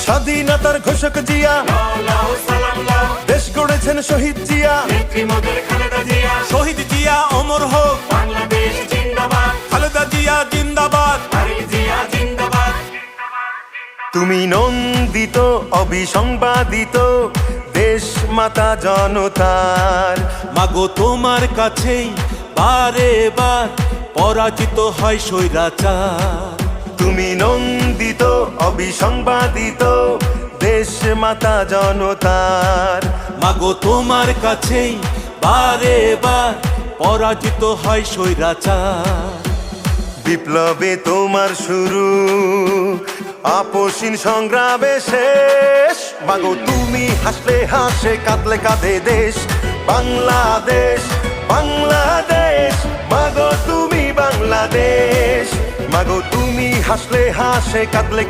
স্বাধীনতার ঘোষক জিয়া, দেশ গড়েছেন শহীদ জিয়া। শহীদ জিয়া অমর হোক, খালেদা জিয়া জিন্দাবাদ। তুমি নন্দিত অবিসংবাদিত দেশ মাতা জনতার। মাগো তোমার কাছেই বারে বার পরাজিত হয় স্বৈরাচার। তুমি নন্দিত অবিসংবাদিত দেশ মাতা জনতার। মাগো তোমার কাছেই বারে বার পরাজিত হয় স্বৈরাচার। বিপ্লবে তোমার শুরু, আপসীন সংগ্রামে শেষ। মাগো তুমি হাসলে হাসে, কাঁদলে কাঁদে দেশ বাংলাদেশ, বাংলাদেশ। মাগো তুমি বাংলাদেশ, মাগো তুমি হাসলে হাসে, কাঁদলে